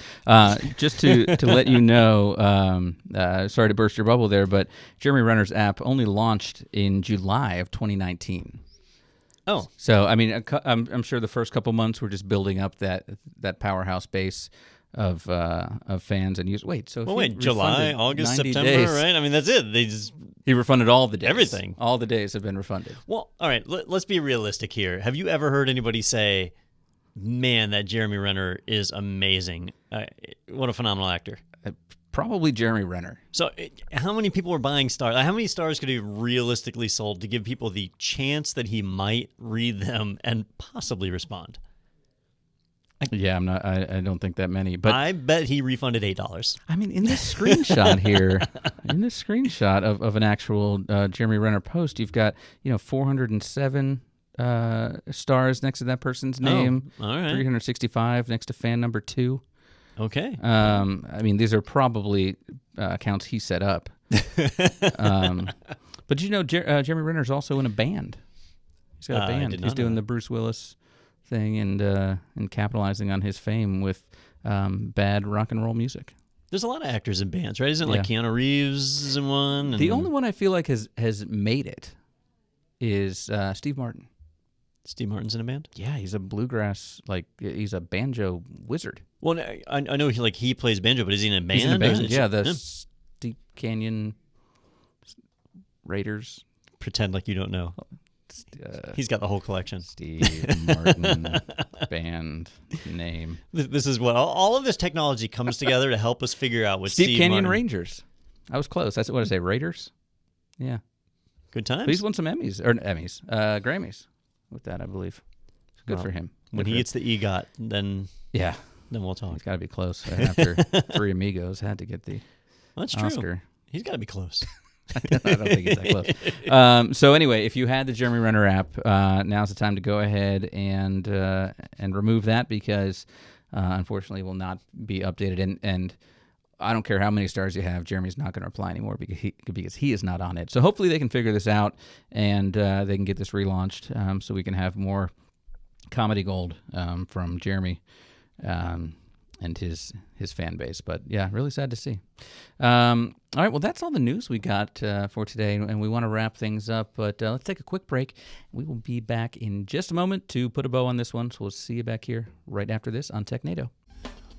Just to let you know, sorry to burst your bubble there, but Jeremy Renner's app only launched in July of 2019. Oh, so I mean, I'm sure the first couple months were just building up that powerhouse base of fans and users. Wait, so July, August, September, days, right? I mean, that's it. He refunded all the days. Everything. All the days have been refunded. Well, all right. Let's be realistic here. Have you ever heard anybody say, "Man, that Jeremy Renner is amazing. What a phenomenal actor." Probably Jeremy Renner. So how many people were buying stars? How many stars could he realistically sold to give people the chance that he might read them and possibly respond? Yeah, I'm not. I don't think that many, but I bet he refunded $8. I mean, in this screenshot here, in this screenshot of an actual Jeremy Renner post, you've got 407 stars next to that person's name. Oh, all right. 365 next to fan number 2. Okay. I mean, these are probably accounts he set up. But Jeremy Renner's also in a band. He's got a band. He's doing the Bruce Willis thing and capitalizing on his fame with bad rock and roll music. There's a lot of actors in bands, right? Isn't it like Keanu Reeves is in one? And the only one I feel like has made it is Steve Martin. Steve Martin's in a band? Yeah, he's a bluegrass, he's a banjo wizard. Well, I know he plays banjo, but is he in a band? He's in a band, yeah. The Steep Canyon Raiders. Pretend like you don't know. He's got the whole collection. Steve Martin band name. This is what all of this technology comes together to help us figure out what Steep Canyon Martin. Rangers. I was close. That's what I say. Raiders. Yeah. Good times. But he's won some Grammys with that, I believe. Good for him. When he gets the EGOT, then we'll talk. He's got to be close. After Three Amigos had to get the Oscar. True. He's got to be close. I don't think it's that close. So anyway, if you had the Jeremy Renner app, now's the time to go ahead and remove that because unfortunately it will not be updated. And I don't care how many stars you have, Jeremy's not going to reply anymore because he is not on it. So hopefully they can figure this out and they can get this relaunched so we can have more comedy gold from Jeremy and his fan base. But yeah, really sad to see. All right, well, that's all the news we got for today, and we want to wrap things up. But let's take a quick break. We will be back in just a moment to put a bow on this one. So we'll see you back here right after this on Technado.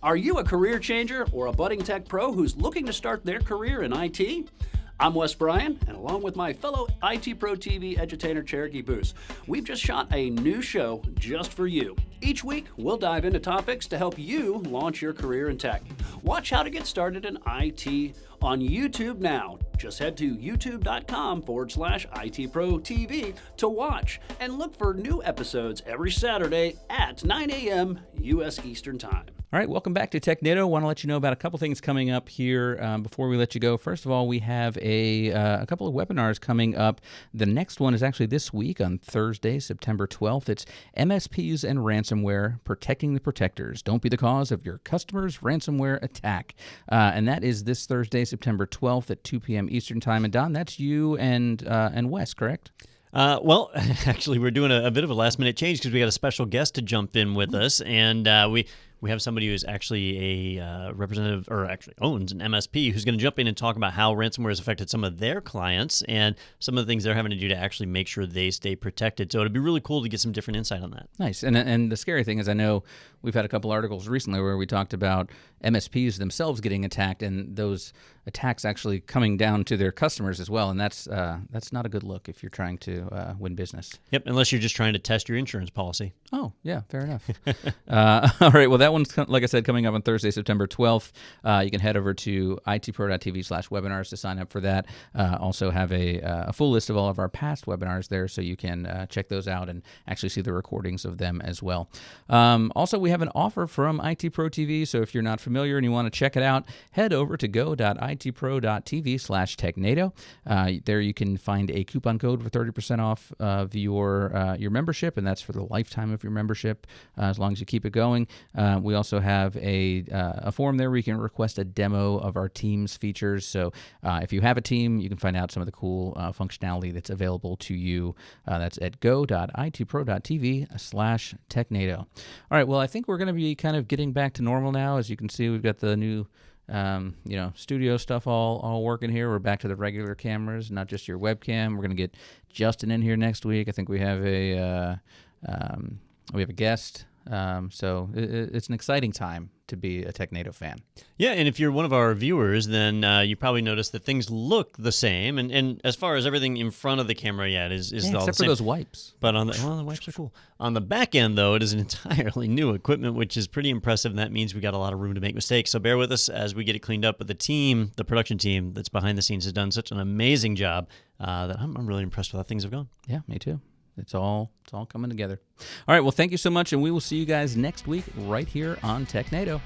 Are you a career changer or a budding tech pro who's looking to start their career in IT? I'm Wes Bryan, and along with my fellow IT Pro TV edutainer Cherokee Boos, we've just shot a new show just for you. Each week, we'll dive into topics to help you launch your career in tech. Watch how to get started in IT on YouTube now. Just head to youtube.com/ITProTV to watch and look for new episodes every Saturday at 9 a.m. U.S. Eastern Time. All right, welcome back to Technado. I want to let you know about a couple things coming up here before we let you go. First of all, we have a couple of webinars coming up. The next one is actually this week on Thursday, September 12th. It's MSPs and ransomware, protecting the protectors. Don't be the cause of your customer's ransomware attack. And that is this Thursday, September 12th at 2 p.m. Eastern Time. And Don, that's you and Wes, correct? Well, actually, we're doing a bit of a last-minute change because we got a special guest to jump in with us, and we have somebody who's actually a representative, or actually owns an MSP, who's going to jump in and talk about how ransomware has affected some of their clients and some of the things they're having to do to actually make sure they stay protected. So it'd be really cool to get some different insight on that. Nice. And the scary thing is, I know we've had a couple articles recently where we talked about MSPs themselves getting attacked and those attacks actually coming down to their customers as well. And that's not a good look if you're trying to win business. Yep, unless you're just trying to test your insurance policy. Oh, yeah, fair enough. All right, well, that one's, like I said, coming up on Thursday, September 12th. You can head over to itpro.tv/webinars to sign up for that. Also have a full list of all of our past webinars there, so you can check those out and actually see the recordings of them as well. Also, we have an offer from IT Pro TV, so if you're not familiar and you want to check it out, head over to go.itpro.tv/Technado. There you can find a coupon code for 30% off of your membership, and that's for the lifetime of your membership, as long as you keep it going. We also have a form there where you can request a demo of our Teams features. So if you have a team, you can find out some of the cool functionality that's available to you. That's at go.itpro.tv/Technado. All right, well, I think we're going to be kind of getting back to normal now. As you can see, we've got the new studio stuff all working here. We're back to the regular cameras, not just your webcam. We're going to get Justin in here next week. I think we have a guest. So it's an exciting time to be a Technado fan. Yeah, and if you're one of our viewers, then you probably notice that things look the same. And as far as everything in front of the camera, it is all the same. Except for those wipes. But the wipes are cool. On the back end, though, it is an entirely new equipment, which is pretty impressive, and that means we got a lot of room to make mistakes. So bear with us as we get it cleaned up. But the production team that's behind the scenes has done such an amazing job that I'm really impressed with how things have gone. Yeah, me too. It's all coming together. All right, well, thank you so much, and we will see you guys next week right here on Technado.